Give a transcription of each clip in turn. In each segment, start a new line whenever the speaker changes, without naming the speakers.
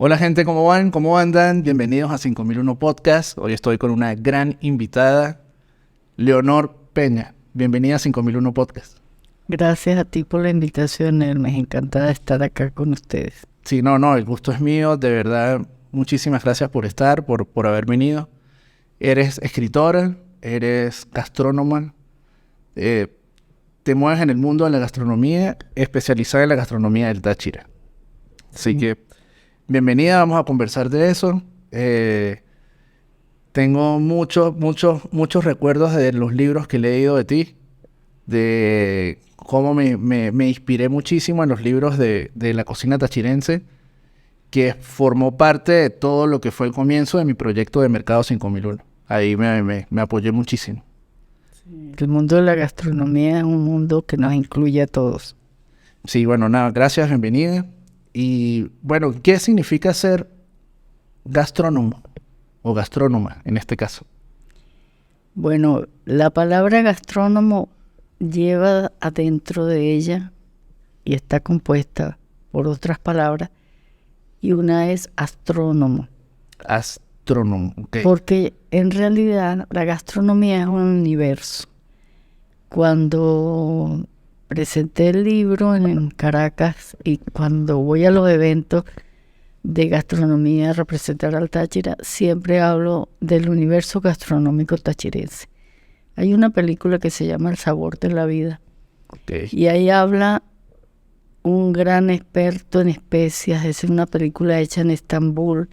Hola gente, ¿cómo van? ¿Cómo andan? Bienvenidos a 5001 Podcast. Hoy estoy con una gran invitada, Leonor Peña. Bienvenida a 5001 Podcast.
Gracias a ti por la invitación, Hermes. Encantada de estar acá con ustedes.
Sí, no, el gusto es mío. De verdad, muchísimas gracias por estar, por haber venido. Eres escritora, eres gastrónoma, te mueves en el mundo de la gastronomía, especializada en la gastronomía del Táchira. Así que, bienvenida, vamos a conversar de eso. Tengo muchos recuerdos de los libros que he leído de ti, de cómo me inspiré muchísimo en los libros de la cocina tachirense, que formó parte de todo lo que fue el comienzo de mi proyecto de Mercado 5001. Ahí me apoyé muchísimo.
El mundo de la gastronomía es un mundo que nos incluye a todos.
Sí, bueno, nada, gracias, bienvenida. Y bueno, ¿qué significa ser gastrónomo o gastrónoma en este caso?
Bueno, la palabra gastrónomo lleva adentro de ella y está compuesta por otras palabras, y una es astrónomo.
Astrónomo, ok.
Porque en realidad la gastronomía es un universo. Cuando presenté el libro en Caracas y cuando voy a los eventos de gastronomía a representar al Táchira, siempre hablo del universo gastronómico tachirense. Hay una película que se llama El sabor de la vida,
Okay.
y ahí habla un gran experto en especias. Es una película hecha en Estambul,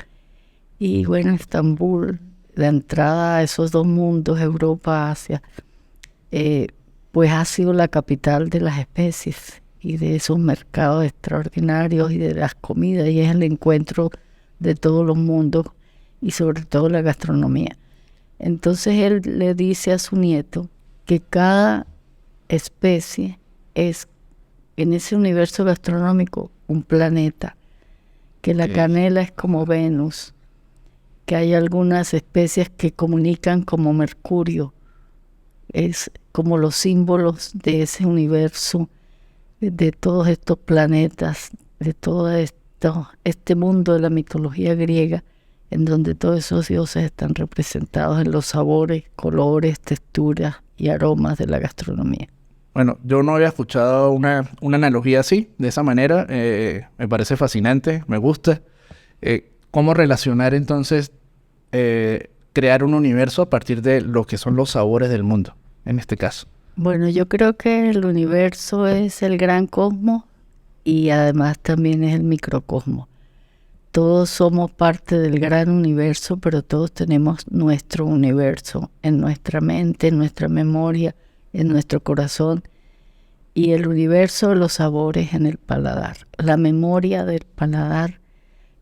y bueno, Estambul, la entrada a esos dos mundos, Europa, Asia, pues ha sido la capital de las especies y de esos mercados extraordinarios y de las comidas, y es el encuentro de todos los mundos y sobre todo la gastronomía. Entonces él le dice a su nieto que cada especie es en ese universo gastronómico un planeta, que la canela es como Venus, que hay algunas especies que comunican como Mercurio, es como los símbolos de ese universo, de todos estos planetas, de todo este mundo de la mitología griega, en donde todos esos dioses están representados en los sabores, colores, texturas y aromas de la gastronomía.
Bueno, yo no había escuchado una analogía así, de esa manera. Me parece fascinante, me gusta. ¿Cómo relacionar entonces, crear un universo a partir de lo que son los sabores del mundo, en este caso?
Bueno, yo creo que el universo es el gran cosmos y además también es el microcosmos. Todos somos parte del gran universo, pero todos tenemos nuestro universo en nuestra mente, en nuestra memoria, en nuestro corazón, y el universo de los sabores en el paladar. La memoria del paladar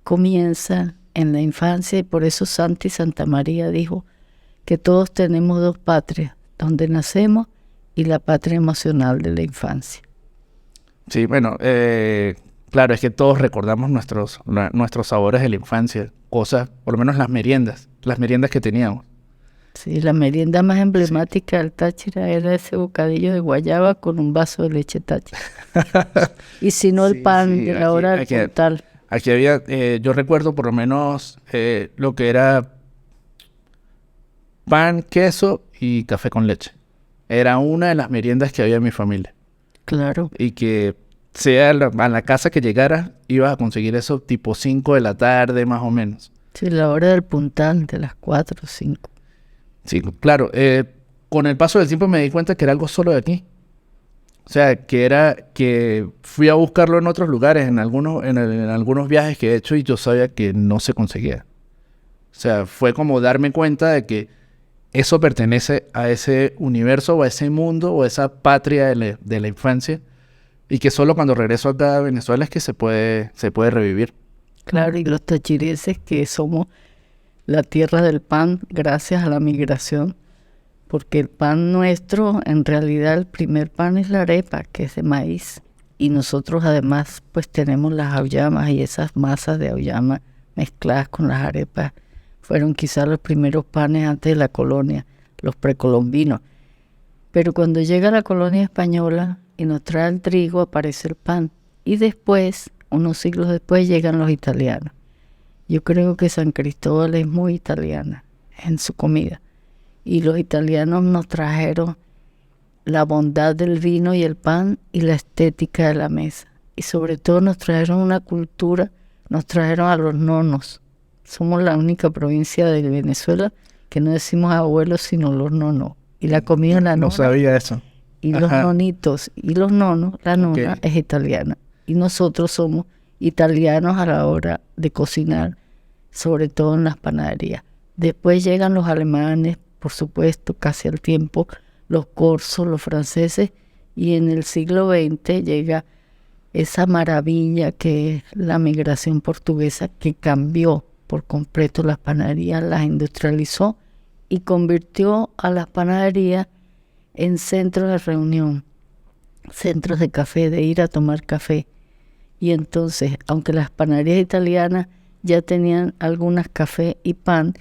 comienza en la infancia, y por eso Santi Santa María dijo que todos tenemos dos patrias, donde nacemos y la patria emocional de la infancia.
Sí, bueno, claro, es que todos recordamos nuestros sabores de la infancia, cosas, por lo menos las meriendas que teníamos.
Sí, la merienda más emblemática del Táchira era ese bocadillo de guayaba con un vaso de leche Táchira. Y si no, el pan de la hora del puntal.
Aquí había, yo recuerdo por lo menos lo que era pan, queso y café con leche. Era una de las meriendas que había en mi familia.
Claro.
Y que sea a la casa que llegara, ibas a conseguir eso tipo 5 de la tarde, más o menos.
Sí, la hora del puntal, de las 4 o 5.
Sí, claro. Con el paso del tiempo me di cuenta que era algo solo de aquí. O sea, que fui a buscarlo en otros lugares, en algunos viajes que he hecho, y yo sabía que no se conseguía. O sea, fue como darme cuenta de que eso pertenece a ese universo o a ese mundo o a esa patria de la infancia, y que solo cuando regreso acá a Venezuela es que se puede revivir.
Claro, y los tachirenses que somos la tierra del pan gracias a la migración, porque el pan nuestro, en realidad el primer pan es la arepa, que es de maíz, y nosotros además pues tenemos las auyamas, y esas masas de auyama mezcladas con las arepas fueron quizás los primeros panes antes de la colonia, los precolombinos. Pero cuando llega la colonia española y nos trae el trigo, aparece el pan, y después, unos siglos después, llegan los italianos. Yo creo que San Cristóbal es muy italiana en su comida. Y los italianos nos trajeron la bondad del vino y el pan y la estética de la mesa. Y sobre todo nos trajeron una cultura, nos trajeron a los nonos. Somos la única provincia de Venezuela que no decimos abuelos, sino los nonos. Y la comida de la nona.
No sabía eso.
Y los nonitos y los nonos, la nona es italiana. Y nosotros somos italianos a la hora de cocinar, sobre todo en las panaderías. Después llegan los alemanes, por supuesto, casi al tiempo, los corsos, los franceses, y en el siglo XX llega esa maravilla que es la migración portuguesa, que cambió por completo las panaderías, las industrializó y convirtió a las panaderías en centros de reunión, centros de café, de ir a tomar café. Y entonces, aunque las panaderías italianas ya tenían algunas café y pan,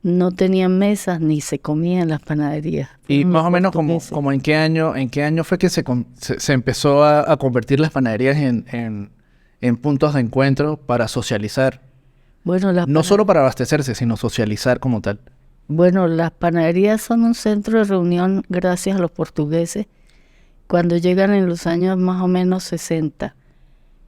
no tenían mesas ni se comía en las panaderías.
Y más o menos como en qué año fue que se empezó a convertir las panaderías en puntos de encuentro para socializar.
Bueno,
no solo para abastecerse, sino socializar como tal.
Bueno, las panaderías son un centro de reunión gracias a los portugueses cuando llegan en los años más o menos 60.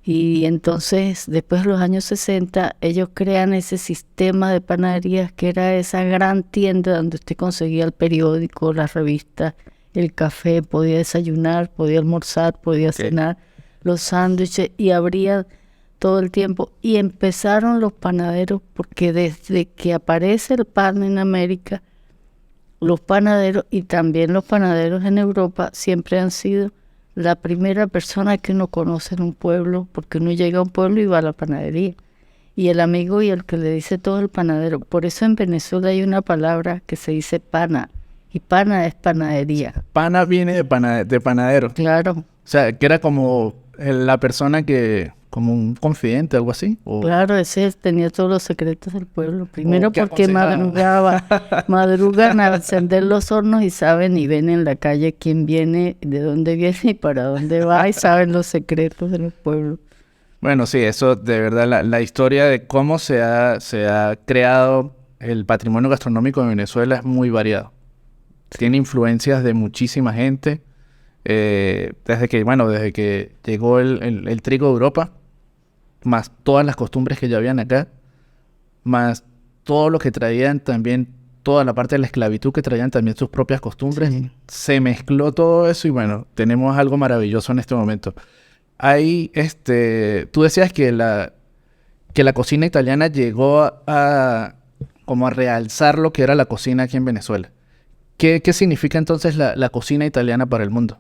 Y entonces, después de los años 60, ellos crean ese sistema de panaderías que era esa gran tienda donde usted conseguía el periódico, las revistas, el café, podía desayunar, podía almorzar, podía cenar, los sándwiches, y abría todo el tiempo. Y empezaron los panaderos, porque desde que aparece el pan en América, los panaderos y también los panaderos en Europa siempre han sido la primera persona que uno conoce en un pueblo, porque uno llega a un pueblo y va a la panadería. Y el amigo y el que le dice todo el panadero. Por eso en Venezuela hay una palabra que se dice pana, y pana es panadería.
Pana viene de panadero.
Claro.
O sea, que era como la persona que, como un confidente, algo así. ¿O?
Claro, ese tenía todos los secretos del pueblo. Primero porque madrugan a encender los hornos y saben y ven en la calle quién viene, de dónde viene y para dónde va, y saben los secretos del pueblo.
Bueno, sí, eso de verdad, la historia de cómo se ha creado el patrimonio gastronómico de Venezuela es muy variado. Tiene influencias de muchísima gente. Desde que llegó el trigo de Europa, más todas las costumbres que ya habían acá, más todo lo que traían también, toda la parte de la esclavitud que traían también sus propias costumbres. Sí. Se mezcló todo eso y bueno, tenemos algo maravilloso en este momento. Ahí, tú decías que la cocina italiana llegó a realzar lo que era la cocina aquí en Venezuela. ¿Qué significa entonces la cocina italiana para el mundo?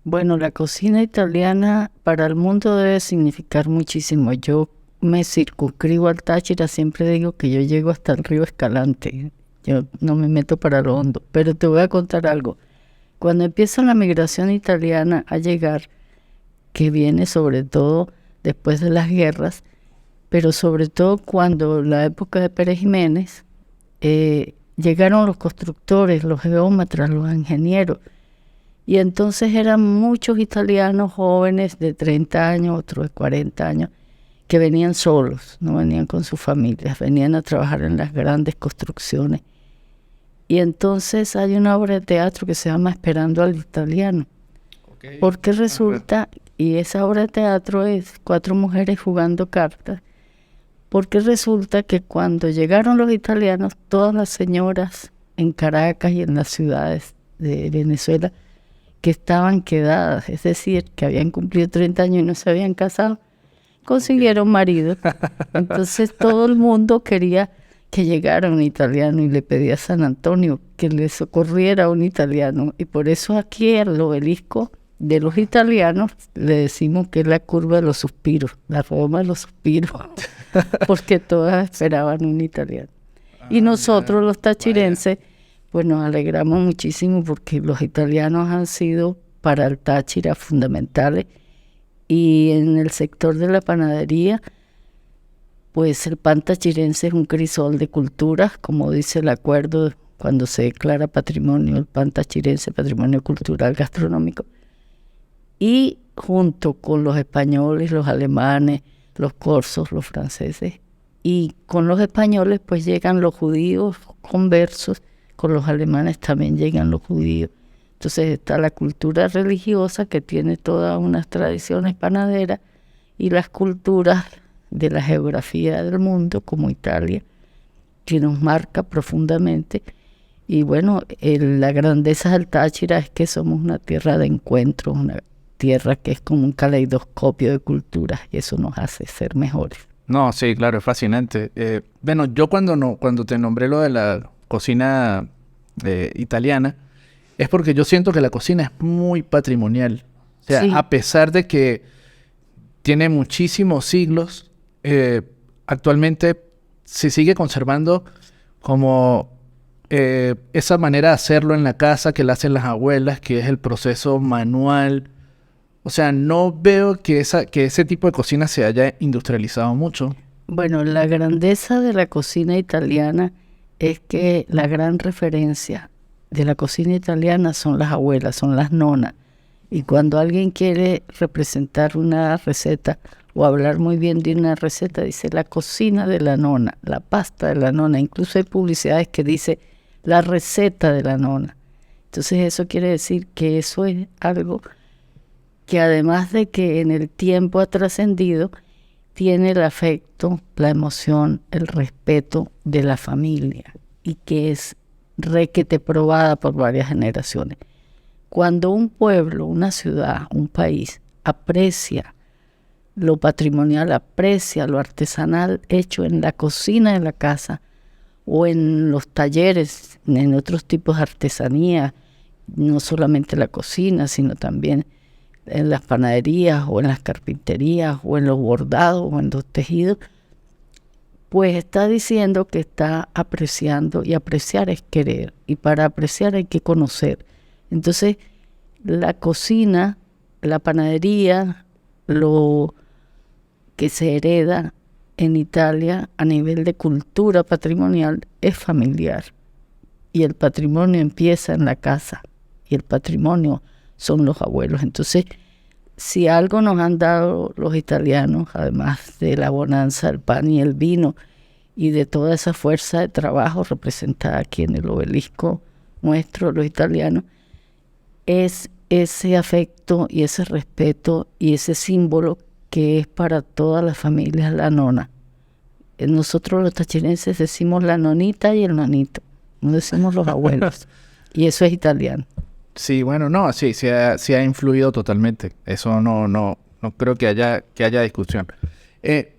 Bueno, la cocina italiana para el mundo debe significar muchísimo. Yo me circunscribo al Táchira, siempre digo que yo llego hasta el río Escalante. Yo no me meto para lo hondo, pero te voy a contar algo. Cuando empieza la migración italiana a llegar, que viene sobre todo después de las guerras, pero sobre todo cuando la época de Pérez Jiménez, llegaron los constructores, los geómetras, los ingenieros, y entonces eran muchos italianos jóvenes de 30 años, otros de 40 años, que venían solos, no venían con sus familias, venían a trabajar en las grandes construcciones. Y entonces hay una obra de teatro que se llama Esperando al Italiano. Okay. Porque resulta, y esa obra de teatro es 4 mujeres jugando cartas, porque resulta que cuando llegaron los italianos, todas las señoras en Caracas y en las ciudades de Venezuela que estaban quedadas, es decir, que habían cumplido 30 años y no se habían casado, consiguieron marido. Entonces todo el mundo quería que llegara un italiano y le pedía a San Antonio que le socorriera a un italiano. Y por eso aquí el obelisco de los italianos le decimos que es la curva de los suspiros, la Roma de los suspiros, porque todas esperaban un italiano. Y nosotros los tachirenses, pues nos alegramos muchísimo porque los italianos han sido para el Táchira fundamentales. Y en el sector de la panadería, pues el pan tachirense es un crisol de culturas, como dice el acuerdo cuando se declara patrimonio, el pan tachirense, patrimonio cultural gastronómico. Y junto con los españoles, los alemanes, los corsos, los franceses, Y con los españoles pues llegan los judíos conversos, con los alemanes también llegan los judíos. Entonces está la cultura religiosa que tiene todas unas tradiciones panaderas y las culturas de la geografía del mundo como Italia, que nos marca profundamente. Y bueno, la grandeza del Táchira es que somos una tierra de encuentro, una tierra que es como un caleidoscopio de culturas y eso nos hace ser mejores.
No, sí, claro, es fascinante. Bueno, yo cuando te nombré lo de la cocina italiana, es porque yo siento que la cocina es muy patrimonial. O sea,
Sí.
a pesar de que tiene muchísimos siglos, actualmente se sigue conservando como esa manera de hacerlo en la casa que la hacen las abuelas, que es el proceso manual. O sea, no veo que ese tipo de cocina se haya industrializado mucho.
Bueno, la grandeza de la cocina italiana es que la gran referencia de la cocina italiana son las abuelas, son las nonas. Y cuando alguien quiere representar una receta o hablar muy bien de una receta, dice la cocina de la nona, la pasta de la nona. Incluso hay publicidades que dice la receta de la nona. Entonces eso quiere decir que eso es algo que además de que en el tiempo ha trascendido, tiene el afecto, la emoción, el respeto de la familia y que es requete probada por varias generaciones. Cuando un pueblo, una ciudad, un país aprecia lo patrimonial, aprecia lo artesanal hecho en la cocina de la casa o en los talleres, en otros tipos de artesanía, no solamente la cocina, sino también en las panaderías o en las carpinterías o en los bordados o en los tejidos, pues está diciendo que está apreciando, y apreciar es querer, y para apreciar hay que conocer. Entonces, la cocina, la panadería, lo que se hereda en Italia a nivel de cultura patrimonial es familiar. Y el patrimonio empieza en la casa, y el patrimonio son los abuelos. Entonces, si algo nos han dado los italianos, además de la bonanza, el pan y el vino, y de toda esa fuerza de trabajo representada aquí en el obelisco nuestro, los italianos, es ese afecto y ese respeto y ese símbolo que es para todas las familias la nona. Nosotros los tachirenses decimos la nonita y el nonito, no decimos los abuelos, y eso es italiano.
Sí, bueno, no, sí ha influido totalmente. Eso no creo que haya discusión.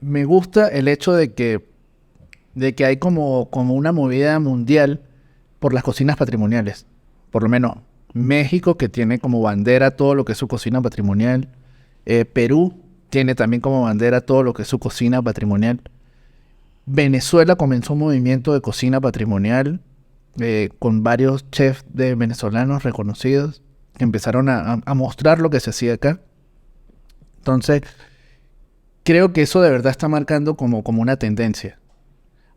Me gusta el hecho de que hay como una movida mundial por las cocinas patrimoniales. Por lo menos México, que tiene como bandera todo lo que es su cocina patrimonial. Perú tiene también como bandera todo lo que es su cocina patrimonial. Venezuela comenzó un movimiento de cocina patrimonial con varios chefs venezolanos reconocidos que empezaron a mostrar lo que se hacía acá. Entonces, creo que eso de verdad está marcando como una tendencia.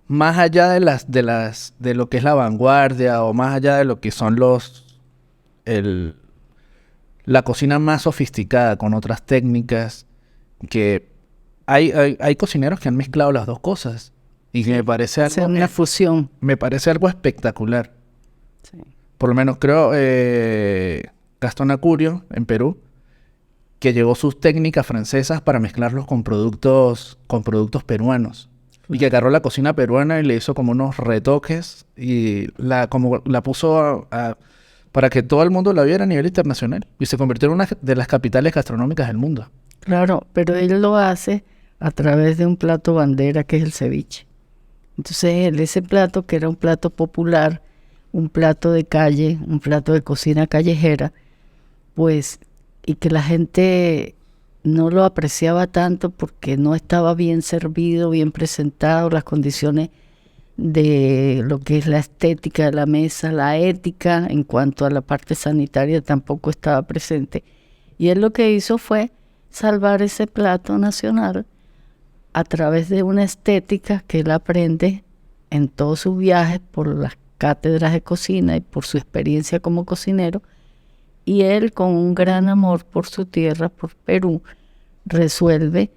Más allá de lo que es la vanguardia o más allá de lo que son la cocina más sofisticada con otras técnicas, que hay cocineros que han mezclado las dos cosas y que me parece
O sea,
algo,
una fusión.
me parece algo espectacular.
Sí.
Por lo menos creo Gastón Acurio en Perú, que llevó sus técnicas francesas para mezclarlos con productos peruanos. Y que agarró la cocina peruana y le hizo como unos retoques y la puso para que todo el mundo la viera a nivel internacional. Y se convirtió en una de las capitales gastronómicas del mundo.
Claro, pero él lo hace a través de un plato bandera que es el ceviche. Entonces, ese plato, que era un plato popular, un plato de calle, un plato de cocina callejera, pues, y que la gente no lo apreciaba tanto porque no estaba bien servido, bien presentado, las condiciones de lo que es la estética de la mesa, la ética en cuanto a la parte sanitaria tampoco estaba presente. Y él lo que hizo fue salvar ese plato nacional a través de una estética que él aprende en todos sus viajes por las cátedras de cocina y por su experiencia como cocinero, y él con un gran amor por su tierra, por Perú, resuelve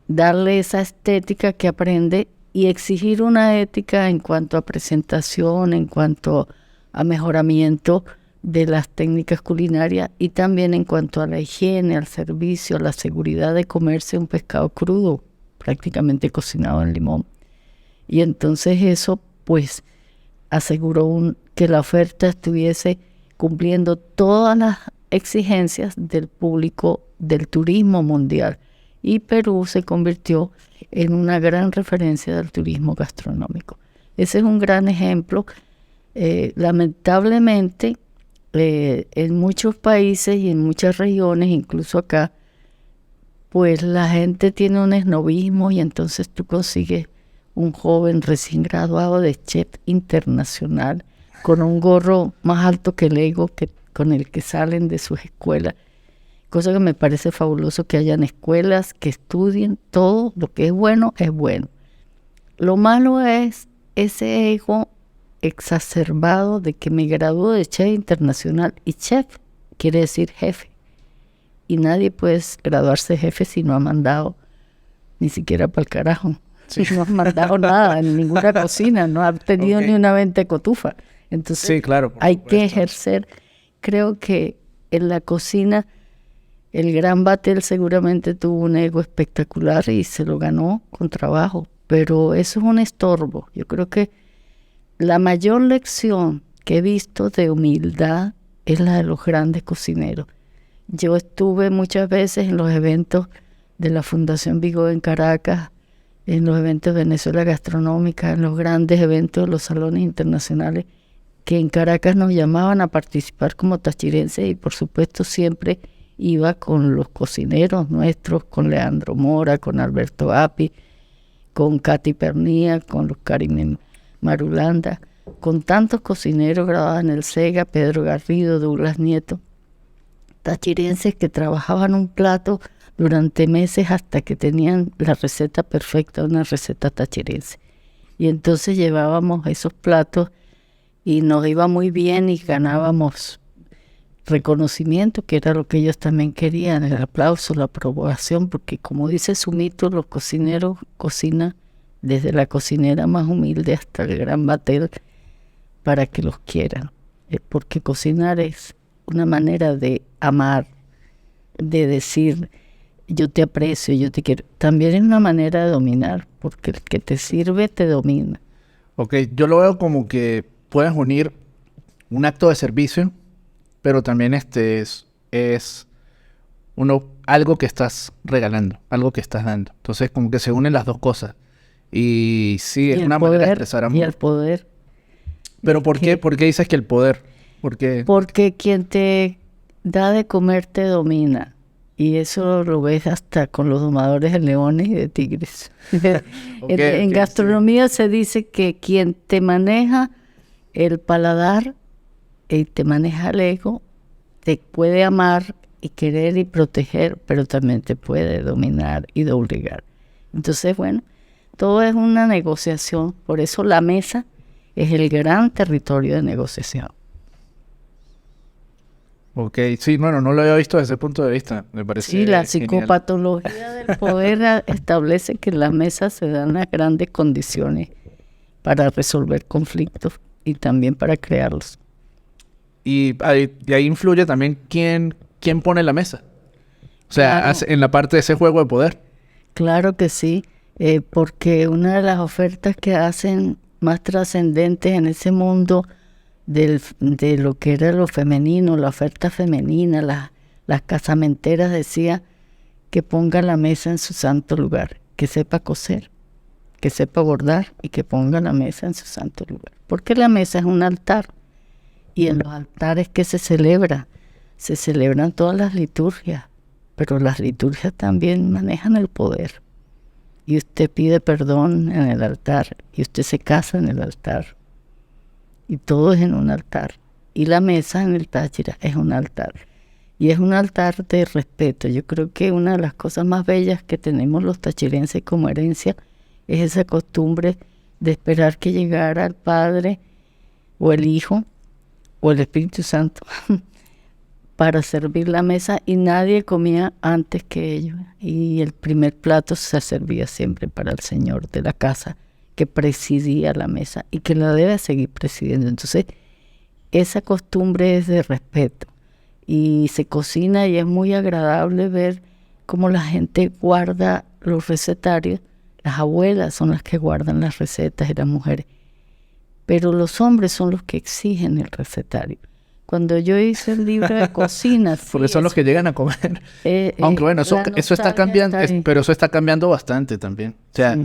darle esa estética que aprende y exigir una ética en cuanto a presentación, en cuanto a mejoramiento de las técnicas culinarias y también en cuanto a la higiene, al servicio, a la seguridad de comerse un pescado crudo, prácticamente cocinado en limón. Y entonces eso pues aseguró que la oferta estuviese cumpliendo todas las exigencias del público del turismo mundial. Y Perú se convirtió en una gran referencia del turismo gastronómico. Ese es un gran ejemplo. Lamentablemente, en muchos países y en muchas regiones, incluso acá, pues la gente tiene un esnobismo y entonces tú consigues un joven recién graduado de chef internacional con un gorro más alto que el ego con el que salen de sus escuelas. Cosa que me parece fabuloso que hayan escuelas que estudien todo lo que es bueno, es bueno. Lo malo es ese ego exacerbado de que me graduó de chef internacional y chef quiere decir jefe. Y nadie puede graduarse jefe si no ha mandado ni siquiera para el carajo. Sí. No ha mandado nada en ninguna cocina, no ha tenido ni una venta de cotufa. Entonces
sí, claro,
hay que ejercer. Creo que en la cocina el gran Batel seguramente tuvo un ego espectacular y se lo ganó con trabajo, pero eso es un estorbo. Yo creo que la mayor lección que he visto de humildad es la de los grandes cocineros. Yo estuve muchas veces en los eventos de la Fundación Vigo en Caracas, en los eventos de Venezuela Gastronómica, en los grandes eventos de los salones internacionales, que en Caracas nos llamaban a participar como tachirenses y por supuesto siempre iba con los cocineros nuestros, con Leandro Mora, con Alberto Api, con Katy Pernía, con los Karim Marulanda, con tantos cocineros grabados en el SEGA, Pedro Garrido, Douglas Nieto, tachirenses que trabajaban un plato durante meses hasta que tenían la receta perfecta, una receta tachirense. Y entonces llevábamos esos platos y nos iba muy bien y ganábamos reconocimiento, que era lo que ellos también querían, el aplauso, la aprobación, porque como dice su mito, los cocineros cocinan desde la cocinera más humilde hasta el gran Batel para que los quieran, porque cocinar es una manera de amar, de decir yo te aprecio, yo te quiero. También es una manera de dominar, porque el que te sirve te domina.
Ok, yo lo veo como que puedes unir un acto de servicio, pero también es algo que estás regalando, algo que estás dando. Entonces como que se unen las dos cosas. Y sí, es una manera de expresar amor.
Y el poder.
¿Pero por qué? ¿Por qué dices que el poder? ¿Por qué?
Porque quien te da de comer te domina. Y eso lo ves hasta con los domadores de leones y de tigres. En gastronomía se dice que quien te maneja el paladar y te maneja el ego, te puede amar y querer y proteger, pero también te puede dominar y doblegar. Entonces, bueno, todo es una negociación. Por eso la mesa es el gran territorio de negociación.
Ok, sí, bueno, no lo había visto desde ese punto de vista, me parece
Sí, la
genial.
psicopatología del poder establece que en la mesa se dan las grandes condiciones para resolver conflictos y también para crearlos.
Y ahí influye también quién pone la mesa. O sea,
Claro.
en la parte de ese juego de poder.
Claro que sí, porque una de las ofertas que hacen más trascendentes en ese mundo de lo que era lo femenino, la oferta femenina, las casamenteras decía que ponga la mesa en su santo lugar, que sepa coser, que sepa bordar y que ponga la mesa en su santo lugar. Porque la mesa es un altar y en los altares que se celebran todas las liturgias, pero las liturgias también manejan el poder. Y usted pide perdón en el altar y usted se casa en el altar. Y todo es en un altar. Y la mesa en el Táchira es un altar. Y es un altar de respeto. Yo creo que una de las cosas más bellas que tenemos los tachirenses como herencia es esa costumbre de esperar que llegara el Padre o el Hijo o el Espíritu Santo para servir la mesa y nadie comía antes que ellos. Y el primer plato se servía siempre para el señor de la casa que presidía la mesa y que la debe seguir presidiendo. Entonces, esa costumbre es de respeto y se cocina y es muy agradable ver cómo la gente guarda los recetarios. Las abuelas son las que guardan las recetas y las mujeres, pero los hombres son los que exigen el recetario. Cuando yo hice el libro de cocina...
Porque son los que llegan a comer. Aunque bueno, eso está cambiando, pero eso está cambiando bastante también. O sea,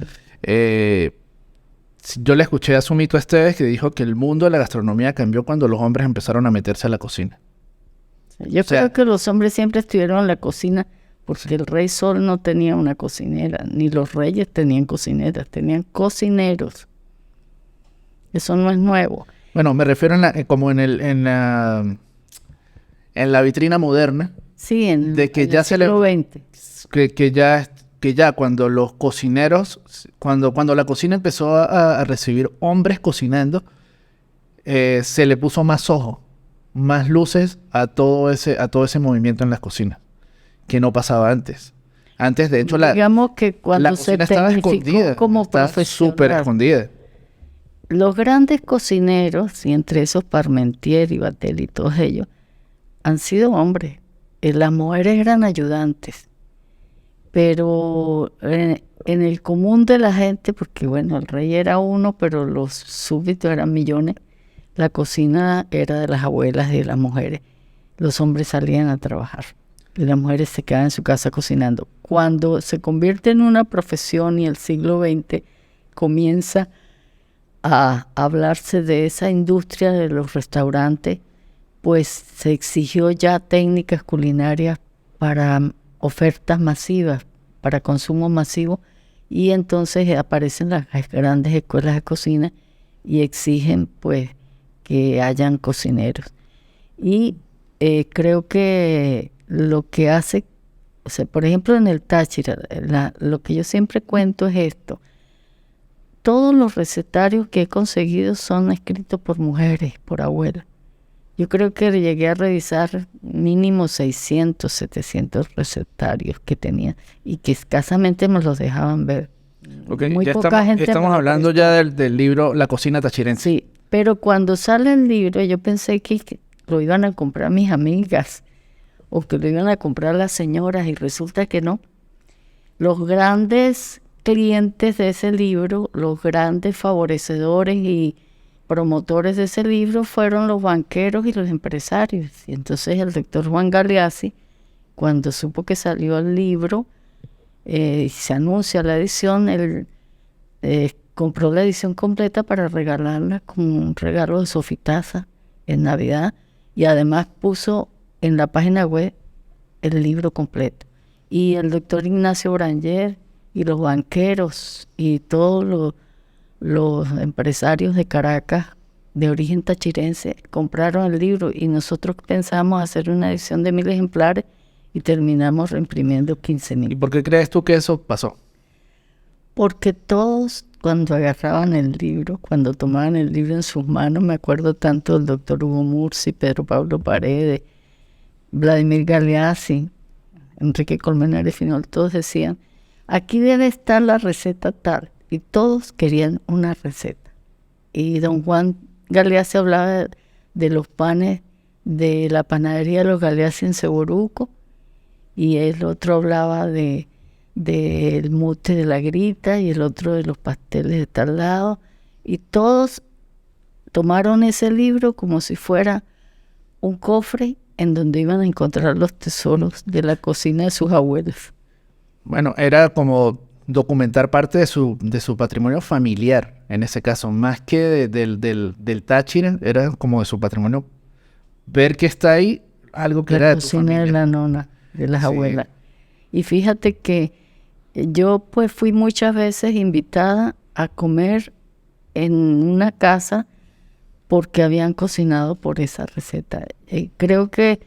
yo le escuché a Sumito Esteves que dijo que el mundo de la gastronomía cambió cuando los hombres empezaron a meterse a la cocina.
Yo creo que los hombres siempre estuvieron en la cocina porque el rey Sol no tenía una cocinera, ni los reyes tenían cocineras, tenían cocineros. Eso no es nuevo.
Bueno, me refiero como en la vitrina moderna.
Sí,
de que
en
ya
el siglo XX.
Que ya cuando los cocineros, cuando la cocina empezó a recibir hombres cocinando, se le puso más ojo, más luces a todo ese movimiento en las cocinas, que no pasaba antes. Antes, de hecho,
digamos que cuando
la cocina estaba escondida,
como
estaba súper escondida.
Los grandes cocineros, y entre esos Parmentier y Vatel y todos ellos, han sido hombres. Las mujeres eran ayudantes. Pero en el común de la gente, porque bueno, el rey era uno, pero los súbditos eran millones, la cocina era de las abuelas y de las mujeres. Los hombres salían a trabajar y las mujeres se quedaban en su casa cocinando. Cuando se convierte en una profesión y el siglo XX comienza a hablarse de esa industria de los restaurantes, pues se exigió ya técnicas culinarias para ofertas masivas, para consumo masivo, y entonces aparecen las grandes escuelas de cocina y exigen pues que hayan cocineros. Y creo que lo que hace, o sea, por ejemplo en el Táchira, lo que yo siempre cuento es esto: todos los recetarios que he conseguido son escritos por mujeres, por abuelas. Yo creo que llegué a revisar mínimo 600, 700 recetarios que tenía y que escasamente me los dejaban ver.
Okay,
muy poca gente.
Estamos hablando ya del libro La cocina tachirense.
Sí, pero cuando sale el libro yo pensé que lo iban a comprar mis amigas o que lo iban a comprar las señoras y resulta que no. Los grandes clientes de ese libro, los grandes favorecedores y promotores de ese libro fueron los banqueros y los empresarios. Y entonces el doctor Juan Galeazzi, cuando supo que salió el libro y se anuncia la edición, él compró la edición completa para regalarla como un regalo de Sofitasa en Navidad y además puso en la página web el libro completo. Y el doctor Ignacio Branger y los banqueros y todos los empresarios de Caracas de origen tachirense compraron el libro y nosotros pensamos hacer una edición de 1000 ejemplares y terminamos reimprimiendo 15,000.
¿Y por qué crees tú que eso pasó?
Porque todos cuando agarraban el libro, cuando tomaban el libro en sus manos, me acuerdo tanto del doctor Hugo Murci, Pedro Pablo Paredes, Vladimir Galeazzi, Enrique Colmenares Finol, todos decían, aquí debe estar la receta tal. Y todos querían una receta. Y don Juan Galeazzi hablaba de los panes de la panadería de los Galeazzi en Seboruco, y el otro hablaba del mute de la Grita, y el otro de los pasteles de tal lado. Y todos tomaron ese libro como si fuera un cofre en donde iban a encontrar los tesoros de la cocina de sus abuelos.
Bueno, era como documentar parte de su patrimonio familiar, en ese caso, más que del Táchira, era como de su patrimonio, ver que está ahí, algo que era de tu familia.
La cocina de la nona, de las abuelas. Y fíjate que yo pues fui muchas veces invitada a comer en una casa porque habían cocinado por esa receta. Creo que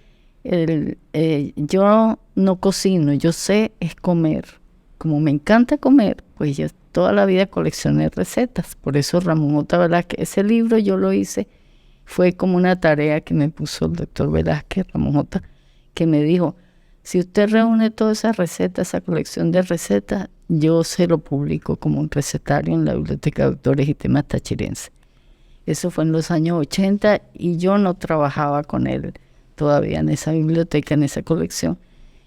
yo no cocino, yo sé es comer. Como me encanta comer, pues yo toda la vida coleccioné recetas. Por eso Ramón J. Velázquez, ese libro yo lo hice, fue como una tarea que me puso el doctor Velázquez, Ramón J., que me dijo, si usted reúne toda esa receta, esa colección de recetas, yo se lo publico como un recetario en la Biblioteca de Autores y Temas Tachirenses. Eso fue en los años 80 y yo no trabajaba con él todavía en esa biblioteca, en esa colección.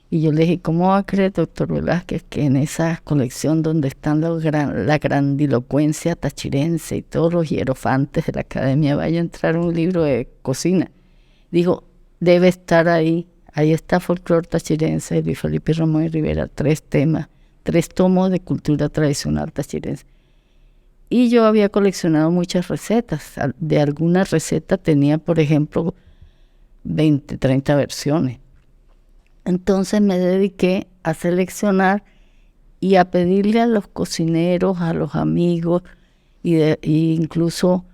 Y yo le dije, ¿cómo va a creer, doctor Velázquez, que en esa colección donde están la grandilocuencia tachirense y todos los hierofantes de la academia vaya a entrar un libro de cocina? Dijo, debe estar ahí. Ahí está Folclor Tachirense de Luis Felipe Ramón y Rivera, 3 temas, 3 tomos de cultura tradicional tachirense. Y yo había coleccionado muchas recetas. De algunas recetas tenía, por ejemplo, 20, 30 versiones. Entonces me dediqué a seleccionar y a pedirle a los cocineros, a los amigos e incluso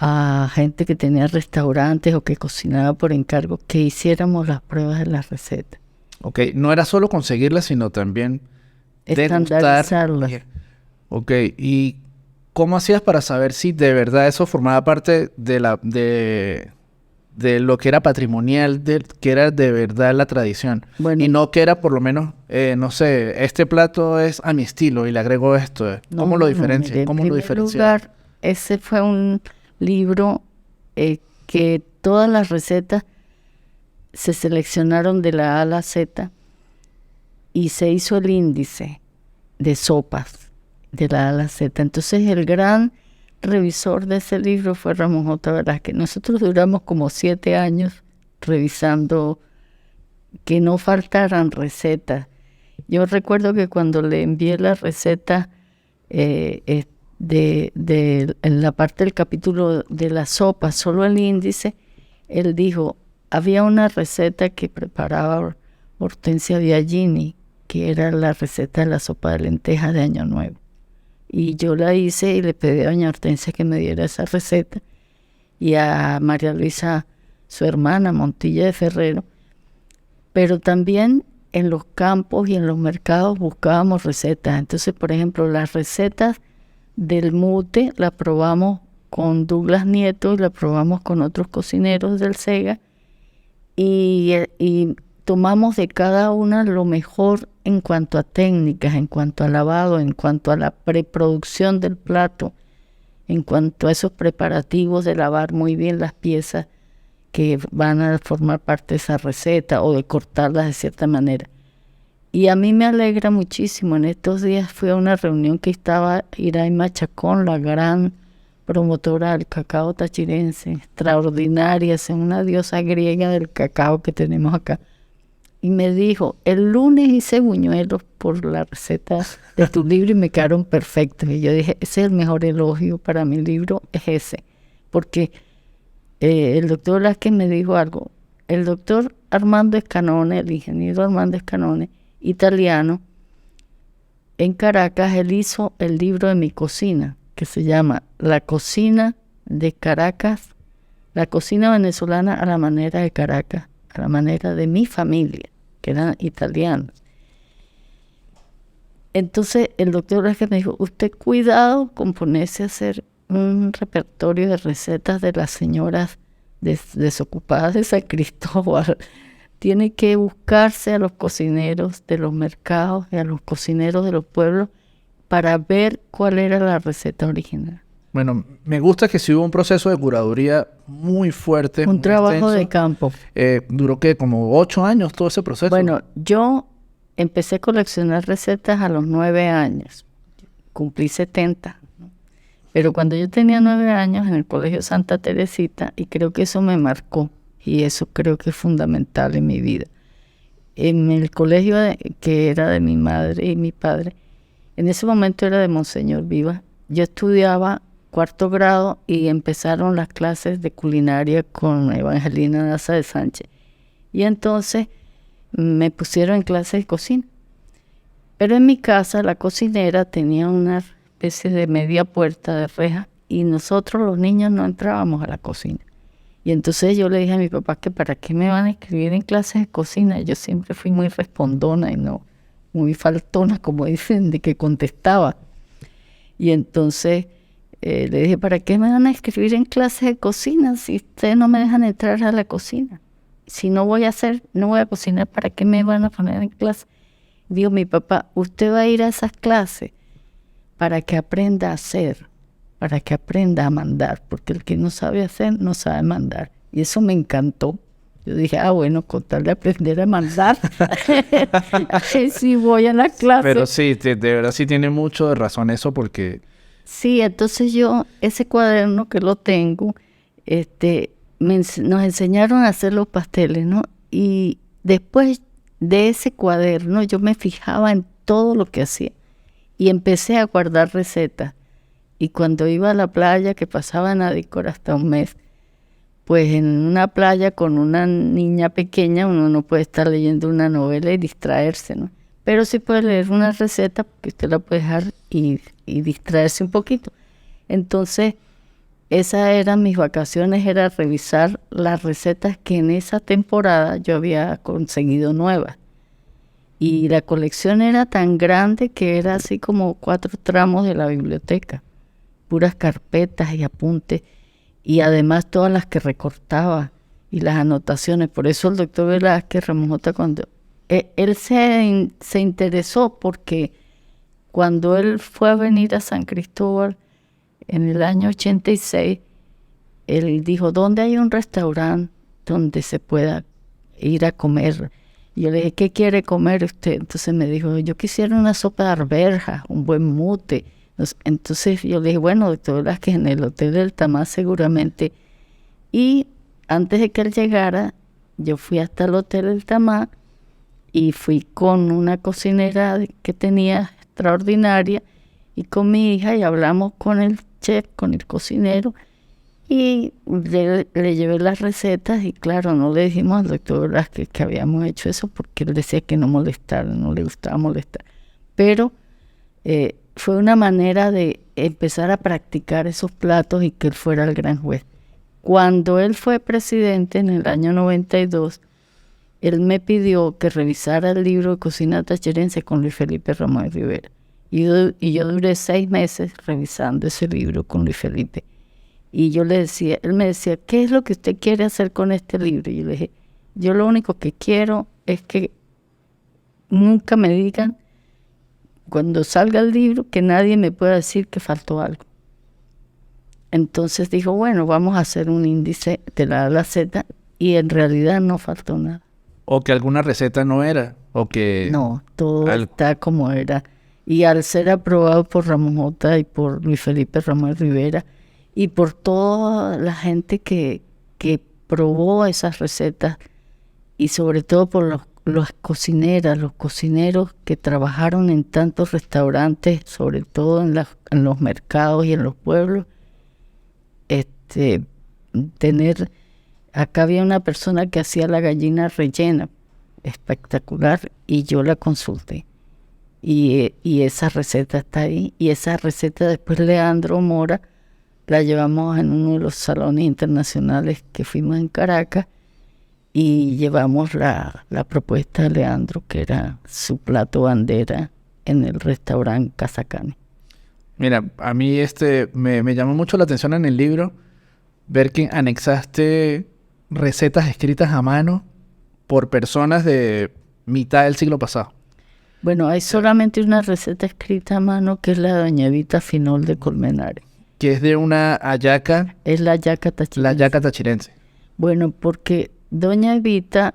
a gente que tenía restaurantes o que cocinaba por encargo, que hiciéramos las pruebas de las recetas.
Ok, no era solo conseguirlas, sino también
estandarizarlas.
Ok, ¿y cómo hacías para saber si de verdad eso formaba parte de lo que era patrimonial, que era de verdad la tradición?
Bueno,
y no que era por lo menos, no sé, este plato es a mi estilo y le agrego esto. ¿Cómo lo diferencias?
En primer lugar, ese fue un libro que todas las recetas se seleccionaron de la A a la Z y se hizo el índice de sopas de la A a la Z. Entonces el gran revisor de ese libro fue Ramón J. Velázquez. Nosotros duramos como 7 años revisando que no faltaran recetas. Yo recuerdo que cuando le envié la receta en la parte del capítulo de la sopa, solo el índice, él dijo, había una receta que preparaba Hortensia Biagini, que era la receta de la sopa de lentejas de Año Nuevo. Y yo la hice y le pedí a doña Hortensia que me diera esa receta. Y a María Luisa, su hermana, Montilla de Ferrero. Pero también en los campos y en los mercados buscábamos recetas. Entonces, por ejemplo, las recetas del mute las probamos con Douglas Nieto y las probamos con otros cocineros del SEGA. Y tomamos de cada una lo mejor en cuanto a técnicas, en cuanto a lavado, en cuanto a la preproducción del plato, en cuanto a esos preparativos de lavar muy bien las piezas que van a formar parte de esa receta o de cortarlas de cierta manera. Y a mí me alegra muchísimo. En estos días fui a una reunión que estaba Iraima Chacón, la gran promotora del cacao tachirense, extraordinaria, es una diosa griega del cacao que tenemos acá. Y me dijo, el lunes hice buñuelos por la receta de tu libro y me quedaron perfectos. Y yo dije, ese es el mejor elogio para mi libro, es ese. Porque el doctor Velázquez me dijo algo. El doctor Armando Escanone, el ingeniero Armando Escanone, italiano, en Caracas, él hizo el libro de mi cocina, que se llama La cocina de Caracas, la cocina venezolana a la manera de Caracas, a la manera de mi familia, que eran italianos. Entonces el doctor Velázquez me dijo, usted cuidado con ponerse a hacer un repertorio de recetas de las señoras desocupadas de San Cristóbal. Tiene que buscarse a los cocineros de los mercados y a los cocineros de los pueblos para ver cuál era la receta original.
Bueno, me gusta que sí hubo un proceso de curaduría muy fuerte.
Un
muy
trabajo
extenso.
de campo.
Duró que como 8 años todo ese proceso.
Bueno, yo empecé a coleccionar recetas a los 9 años. Cumplí 70. ¿no? Pero cuando yo tenía 9 años en el Colegio Santa Teresita, y creo que eso me marcó, y eso creo que es fundamental en mi vida. En el colegio que era de mi madre y mi padre, en ese momento era de Monseñor Vivas, yo estudiaba 4º grado y empezaron las clases de culinaria con Evangelina Daza de Sánchez. Y entonces me pusieron en clases de cocina. Pero en mi casa la cocinera tenía una especie de media puerta de reja y nosotros los niños no entrábamos a la cocina. Y entonces yo le dije a mi papá que para qué me van a escribir en clases de cocina. Yo siempre fui muy respondona y no muy faltona, como dicen, de que contestaba. Y entonces le dije, ¿para qué me van a escribir en clases de cocina si ustedes no me dejan entrar a la cocina? si no voy a cocinar, ¿para qué me van a poner en clase? Digo, mi papá, usted va a ir a esas clases para que aprenda a hacer, para que aprenda a mandar, porque el que no sabe hacer, no sabe mandar. Y eso me encantó. Yo dije, bueno, con tal de aprender a mandar, sí voy a la clase.
Pero sí, de verdad sí tiene mucho de razón eso porque...
Sí, entonces yo, ese cuaderno que lo tengo, nos enseñaron a hacer los pasteles, ¿no? Y después de ese cuaderno yo me fijaba en todo lo que hacía y empecé a guardar recetas. Y cuando iba a la playa, que pasaba en Adícora hasta un mes, pues en una playa con una niña pequeña uno no puede estar leyendo una novela y distraerse, ¿no? Pero sí puede leer una receta porque usted la puede dejar y distraerse un poquito. Entonces, esas eran mis vacaciones, era revisar las recetas que en esa temporada yo había conseguido nuevas. Y la colección era tan grande que era así como 4 tramos de la biblioteca, puras carpetas y apuntes, y además todas las que recortaba y las anotaciones. Por eso el doctor Velázquez Ramón, cuando él se interesó, porque cuando él fue a venir a San Cristóbal en el año 86, él dijo, ¿dónde hay un restaurante donde se pueda ir a comer? Y yo le dije, ¿qué quiere comer usted? Entonces me dijo, yo quisiera una sopa de arvejas, un buen mute. Entonces yo le dije, bueno, doctor Velázquez, en el Hotel del Tamar seguramente. Y antes de que él llegara, yo fui hasta el Hotel del Tamar y fui con una cocinera que tenía extraordinaria y con mi hija, y hablamos con el chef, con el cocinero, y le llevé las recetas. Y claro, no le dijimos al doctor Velázquez que habíamos hecho eso porque él decía que no molestara, no le gustaba molestar. Pero fue una manera de empezar a practicar esos platos y que él fuera el gran juez. Cuando él fue presidente en el año 92, él me pidió que revisara el libro de cocina tachirense con Luis Felipe Ramón de Rivera. Y yo duré 6 meses revisando ese libro con Luis Felipe. Y yo le decía, él me decía, ¿qué es lo que usted quiere hacer con este libro? Y yo le dije, yo lo único que quiero es que nunca me digan, cuando salga el libro, que nadie me pueda decir que faltó algo. Entonces dijo, bueno, vamos a hacer un índice de la A a la Z, y en realidad no faltó nada.
O que alguna receta no era, o que...
No, todo está como era. Y al ser aprobado por Ramón J. y por Luis Felipe Ramón Rivera, y por toda la gente que probó esas recetas, y sobre todo por las cocineras, los cocineros que trabajaron en tantos restaurantes, sobre todo en los mercados y en los pueblos, acá había una persona que hacía la gallina rellena, espectacular, y yo la consulté. Y esa receta está ahí, y esa receta después Leandro Mora la llevamos en uno de los salones internacionales que fuimos en Caracas, y llevamos la propuesta de Leandro, que era su plato bandera en el restaurante Casacane.
Mira, a mí me llamó mucho la atención en el libro ver que anexaste recetas escritas a mano por personas de mitad del siglo pasado.
Bueno, hay solamente una receta escrita a mano, que es la de doña Evita Finol de Colmenares.
Que es de una hallaca.
Es la hallaca tachirense.
La hallaca tachirense.
Bueno, porque doña Evita,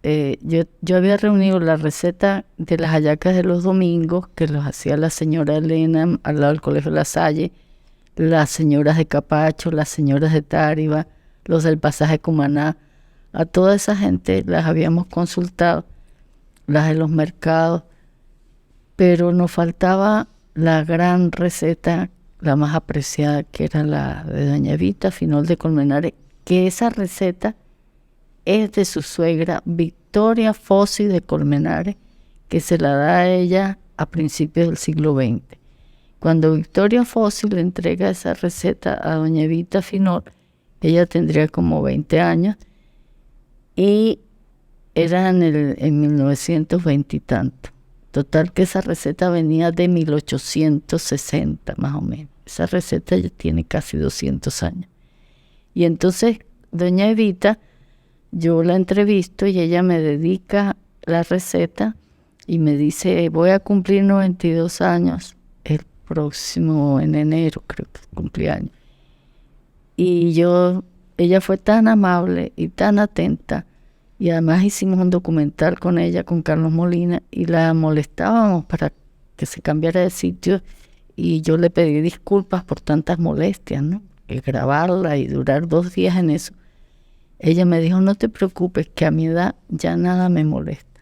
yo había reunido la receta de las hallacas de los domingos, que los hacía la señora Elena al lado del Colegio La Salle, las señoras de Capacho, las señoras de Táriba, los del pasaje Cumaná. A toda esa gente las habíamos consultado, las de los mercados, pero nos faltaba la gran receta, la más apreciada, que era la de doña Evita Finol de Colmenares, que esa receta es de su suegra Victoria Fossi de Colmenares, que se la da a ella a principios del siglo XX. Cuando Victoria Fossi le entrega esa receta a doña Evita Finol, ella tendría como 20 años, y era en 1920 y tanto. Total que esa receta venía de 1860 más o menos. Esa receta ya tiene casi 200 años. Y entonces doña Evita yo la entrevisto y ella me dedica la receta y me dice, voy a cumplir 92 años el próximo en enero, creo que cumpleaños. Y ella fue tan amable y tan atenta, y además hicimos un documental con ella, con Carlos Molina, y la molestábamos para que se cambiara de sitio, y yo le pedí disculpas por tantas molestias, ¿no? El grabarla y durar 2 días en eso. Ella me dijo, no te preocupes, que a mi edad ya nada me molesta.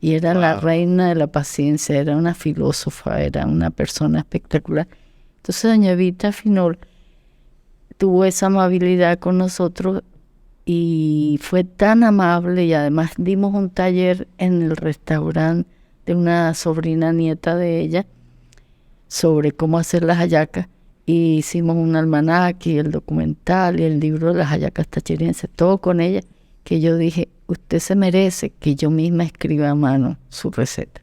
Y era la reina de la paciencia, era una filósofa, era una persona espectacular. Entonces doña Evita Finol tuvo esa amabilidad con nosotros y fue tan amable, y además dimos un taller en el restaurante de una sobrina nieta de ella sobre cómo hacer las hallacas, y hicimos un almanaque y el documental y el libro de las hallacas tachirenses, todo con ella, que yo dije, usted se merece que yo misma escriba a mano su receta.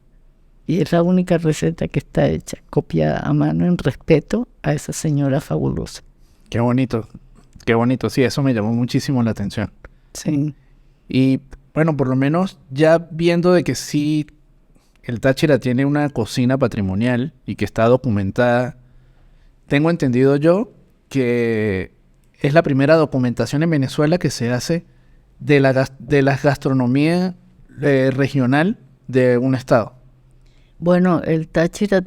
Y es la única receta que está hecha, copiada a mano, en respeto a esa señora fabulosa.
Qué bonito, sí, eso me llamó muchísimo la atención.
Sí.
Y bueno, por lo menos ya viendo de que sí, el Táchira tiene una cocina patrimonial y que está documentada, tengo entendido yo que es la primera documentación en Venezuela que se hace de la gastronomía regional de un estado.
Bueno, el Táchira,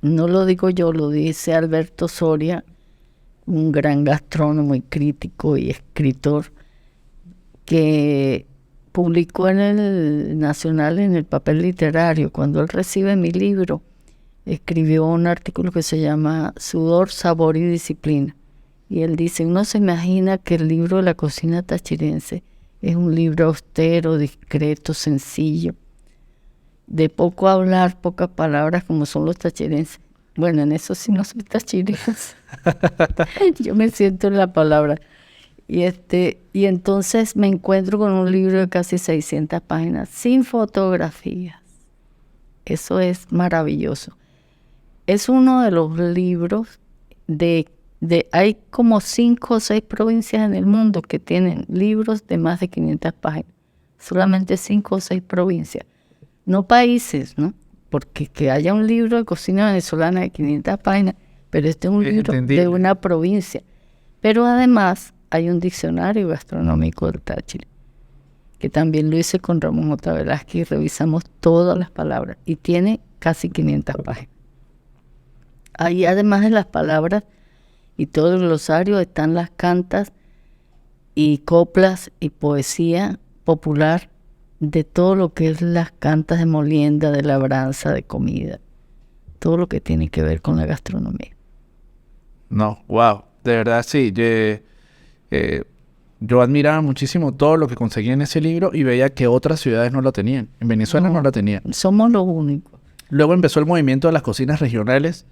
no lo digo yo, lo dice Alberto Soria, un gran gastrónomo y crítico y escritor, que publicó en el Nacional, en el papel literario. Cuando él recibe mi libro, escribió un artículo que se llama Sudor, Sabor y Disciplina. Y él dice, uno se imagina que el libro de la cocina tachirense es un libro austero, discreto, sencillo, de poco hablar, pocas palabras, como son los tachirenses. Bueno, en eso sí no soy tachirense. Yo me siento en la palabra. Y entonces me encuentro con un libro de casi 600 páginas, sin fotografías. Eso es maravilloso. Es uno de los libros hay como 5 o 6 provincias en el mundo que tienen libros de más de 500 páginas. Solamente 5 o 6 provincias. No países, ¿no? Porque que haya un libro de cocina venezolana de 500 páginas, pero este es un libro de una provincia. Pero además hay un diccionario gastronómico del Táchira, que también lo hice con Ramón J. Velázquez y revisamos todas las palabras, y tiene casi 500 páginas. Ahí, además de las palabras y todo el glosario, están las cantas y coplas y poesía popular de todo lo que es las cantas de molienda, de labranza, de comida, todo lo que tiene que ver con la gastronomía.
No, wow, de verdad sí. Yo admiraba muchísimo todo lo que conseguía en ese libro y veía que otras ciudades no lo tenían. En Venezuela no lo tenían.
Somos los únicos.
Luego empezó el movimiento de las cocinas regionales,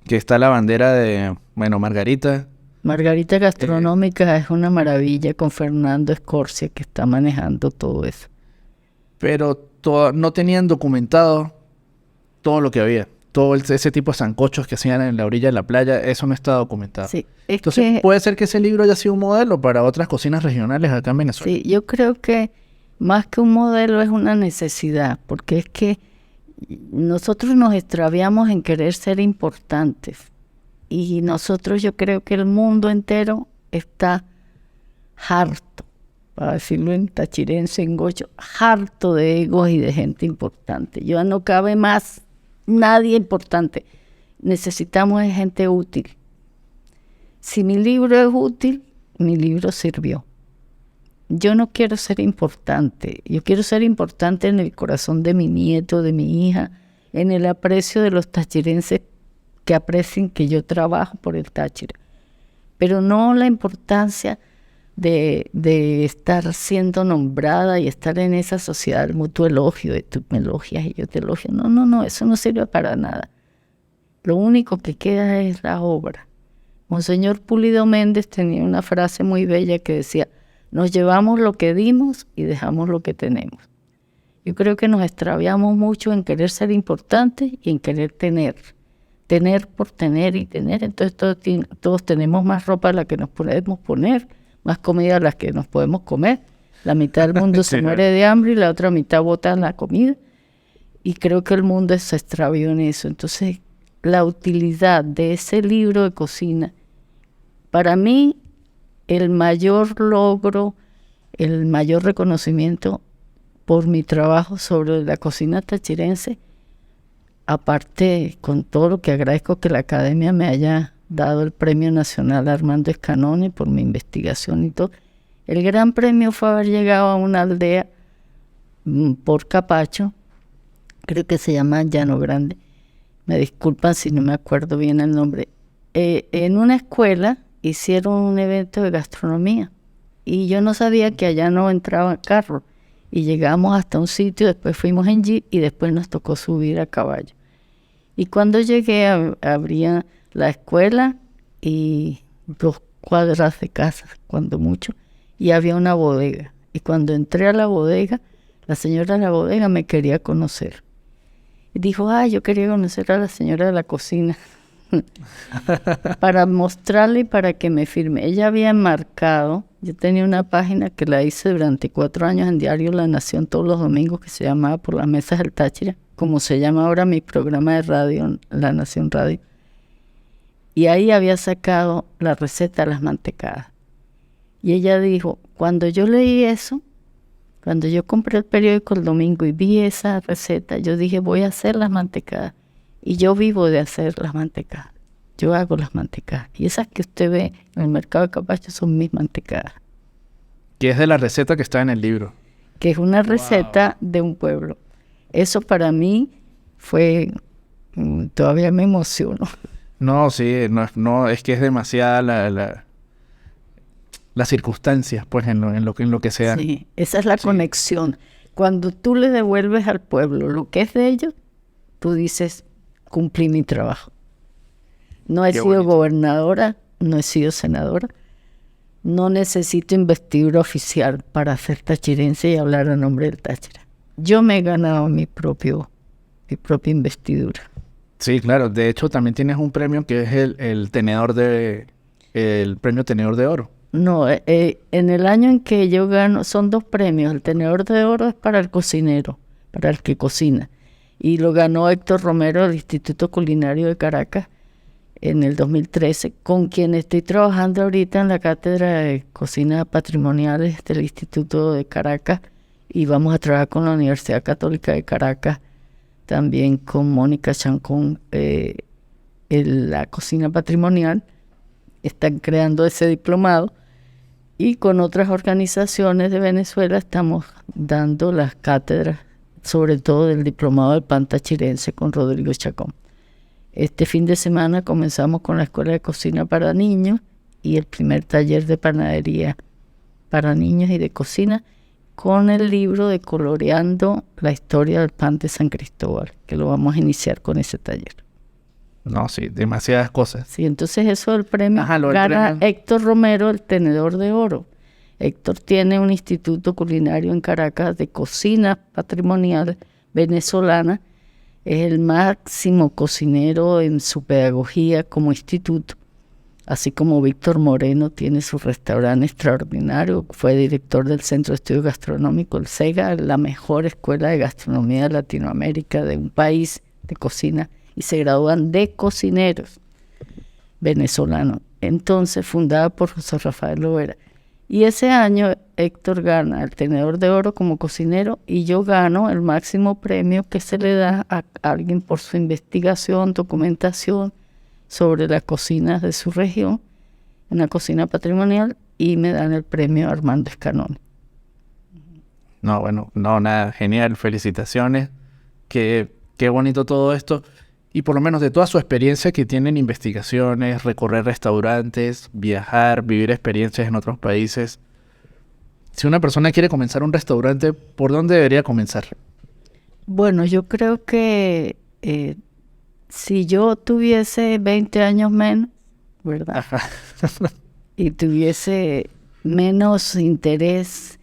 que está la bandera de, Margarita.
Margarita Gastronómica es una maravilla, con Fernando Escorcia, que está manejando todo eso.
Pero no tenían documentado todo lo que había. Todo ese tipo de sancochos que hacían en la orilla de la playa, eso no está documentado.
Sí,
entonces puede ser que ese libro haya sido un modelo para otras cocinas regionales acá en Venezuela.
Sí, yo creo que más que un modelo es una necesidad, porque es que nosotros nos extraviamos en querer ser importantes. Y nosotros, yo creo que el mundo entero está harto, para decirlo en tachirense, en gocho, harto de egos y de gente importante. Ya no cabe más nadie importante. Necesitamos gente útil. Si mi libro es útil, mi libro sirvió. Yo no quiero ser importante. Yo quiero ser importante en el corazón de mi nieto, de mi hija, en el aprecio de los tachirenses que aprecien que yo trabajo por el Táchira. Pero no la importancia de estar siendo nombrada y estar en esa sociedad del mutuo elogio, de tú me elogias y yo te elogio. No, eso no sirve para nada. Lo único que queda es la obra. Monseñor Pulido Méndez tenía una frase muy bella que decía, nos llevamos lo que dimos y dejamos lo que tenemos. Yo creo que nos extraviamos mucho en querer ser importantes y en querer tener por tener y tener. Entonces todos tenemos más ropa de la que nos podemos poner, más comida de la que nos podemos comer. La mitad del mundo se
Sí,
muere de hambre y la otra mitad bota la comida. Y creo que el mundo se extravió en eso. Entonces, la utilidad de ese libro de cocina, para mí, el mayor logro, el mayor reconocimiento por mi trabajo sobre la cocina tachirense, aparte con todo lo que agradezco que la academia me haya dado el Premio Nacional Armando Escanone por mi investigación y todo, el gran premio fue haber llegado a una aldea por Capacho, creo que se llama Llano Grande, me disculpan si no me acuerdo bien el nombre, en una escuela hicieron un evento de gastronomía y yo no sabía que allá no entraba carro y llegamos hasta un sitio, después fuimos en jeep y después nos tocó subir a caballo. Y cuando llegué abría la escuela y 2 cuadras de casa, cuando mucho, y había una bodega. Y cuando entré a la bodega, la señora de la bodega me quería conocer. Y dijo, yo quería conocer a la señora de la cocina para mostrarle y para que me firme. Ella había enmarcado, yo tenía una página que la hice durante 4 años en Diario La Nación todos los domingos, que se llamaba Por las Mesas del Táchira, como se llama ahora mi programa de radio, La Nación Radio. Y ahí había sacado la receta de las mantecadas. Y ella dijo, cuando yo leí eso, cuando yo compré el periódico el domingo y vi esa receta, yo dije, voy a hacer las mantecadas. Y yo vivo de hacer las mantecadas. Yo hago las mantecadas. Y esas que usted ve en el mercado de Capacho son mis mantecadas.
Que es de la receta que está en el libro.
Que es una receta de un pueblo. Eso para mí fue... todavía me emociono.
No, sí, no, es que es demasiada las circunstancias, pues, en lo que sea.
Sí, esa es la conexión. Cuando tú le devuelves al pueblo lo que es de ellos, tú dices, cumplí mi trabajo. No he sido gobernadora, no he sido senadora, no necesito investidura oficial para ser tachirense y hablar a nombre del Táchira. Yo me he ganado mi propia investidura.
Sí, claro. De hecho, también tienes un premio que es el premio Tenedor de Oro.
No, en el año en que yo gano, son 2 premios. El Tenedor de Oro es para el cocinero, para el que cocina. Y lo ganó Héctor Romero del Instituto Culinario de Caracas en el 2013, con quien estoy trabajando ahorita en la Cátedra de Cocina Patrimoniales del Instituto de Caracas. Y vamos a trabajar con la Universidad Católica de Caracas, también con Mónica Chancón, en la cocina patrimonial. Están creando ese diplomado. Y con otras organizaciones de Venezuela estamos dando las cátedras, sobre todo del diplomado del pan tachirense con Rodrigo Chacón. Este fin de semana comenzamos con la Escuela de Cocina para Niños y el primer taller de panadería para niños y de cocina con el libro de Coloreando la historia del pan de San Cristóbal, que lo vamos a iniciar con ese taller.
No, sí, demasiadas cosas.
Sí, entonces eso del premio gana
premio.
Héctor Romero, el Tenedor de Oro. Héctor tiene un instituto culinario en Caracas de cocina patrimonial venezolana. Es el máximo cocinero en su pedagogía como instituto. Así como Víctor Moreno tiene su restaurante extraordinario, fue director del Centro de Estudios Gastronómicos, el CEGA, la mejor escuela de gastronomía de Latinoamérica, de un país de cocina, y se gradúan de cocineros venezolanos. Entonces, fundada por José Rafael Lovera. Y ese año Héctor gana el Tenedor de Oro como cocinero y yo gano el máximo premio que se le da a alguien por su investigación, documentación sobre las cocinas de su región, una cocina patrimonial, y me dan el premio Armando Escanone.
No, bueno, no, nada, genial, felicitaciones. Qué bonito todo esto. Y por lo menos de toda su experiencia que tiene en investigaciones, recorrer restaurantes, viajar, vivir experiencias en otros países. Si una persona quiere comenzar un restaurante, ¿por dónde debería comenzar?
Bueno, yo creo que si yo tuviese 20 años menos, ¿verdad?
Ajá.
Y tuviese menos interés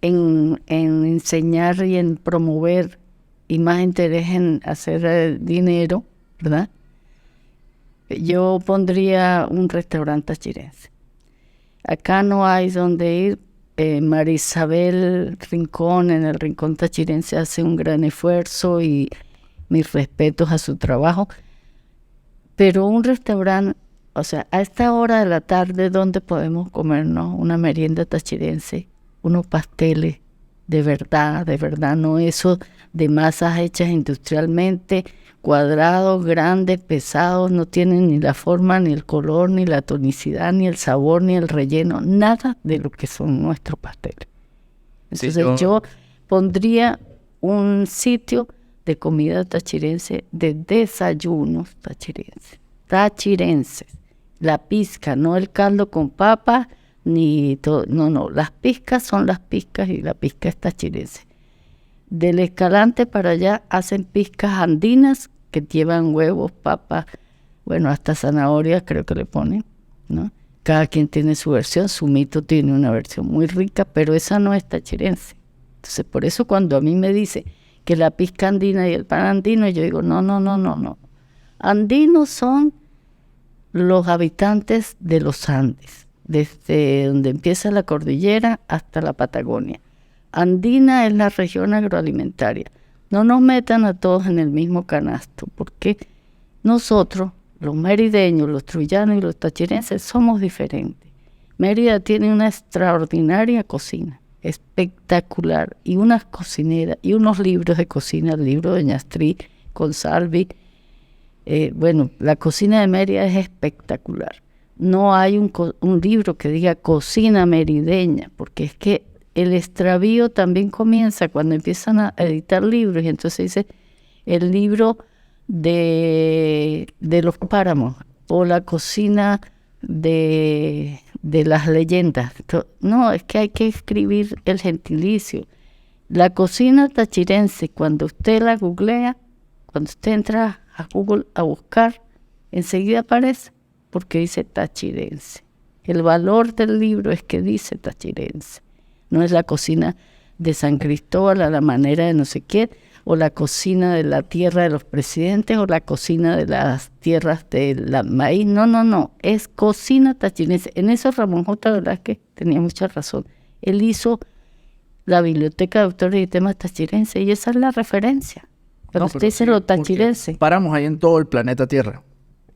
en enseñar y en promover y más interés en hacer dinero, ¿verdad? Yo pondría un restaurante tachirense. Acá no hay donde ir. María Isabel Rincón, en el Rincón Tachirense, hace un gran esfuerzo y mis respetos a su trabajo. Pero un restaurante, o sea, a esta hora de la tarde, ¿dónde podemos comernos una merienda tachirense? Unos pasteles de verdad, no eso de masas hechas industrialmente, cuadrados, grandes, pesados, no tienen ni la forma, ni el color, ni la tonicidad, ni el sabor, ni el relleno, nada de lo que son nuestros pasteles. Entonces yo pondría un sitio de comida tachirense, de desayunos tachirenses. La pizca, no el caldo con papa, ni todo, no, las pizcas son las pizcas y la pizca es tachirense. Del Escalante para allá hacen pizcas andinas que llevan huevos, papas, bueno, hasta zanahorias creo que le ponen, ¿no? Cada quien tiene su versión, su mito tiene una versión muy rica, pero esa no es tachirense. Entonces, por eso cuando a mí me dice que la pizca andina y el pan andino, yo digo, no. Andinos son los habitantes de los Andes, desde donde empieza la cordillera hasta la Patagonia. Andina es la región agroalimentaria. No nos metan a todos en el mismo canasto, porque nosotros, los merideños, los trullanos y los tachirenses, somos diferentes. Mérida tiene una extraordinaria cocina, espectacular, y unas cocineras, y unos libros de cocina, el libro de Ñastrí, Consalvi. Bueno, la cocina de Mérida es espectacular. No hay un libro que diga cocina merideña, porque es que el extravío también comienza cuando empiezan a editar libros, y entonces dice el libro de los páramos, o la cocina de las leyendas. No, es que hay que escribir el gentilicio. La cocina tachirense, cuando usted la googlea, cuando usted entra a Google a buscar, enseguida aparece, porque dice tachirense. El valor del libro es que dice tachirense. No es la cocina de San Cristóbal a la manera de no sé qué, o la cocina de la tierra de los presidentes, o la cocina de las tierras de la maíz. No. Es cocina tachirense. En eso Ramón J. Velázquez tenía mucha razón. Él hizo la Biblioteca de Autores y Temas Tachirenses, y esa es la referencia. Cuando usted dice lo tachirense.
Páramos ahí en todo el planeta Tierra.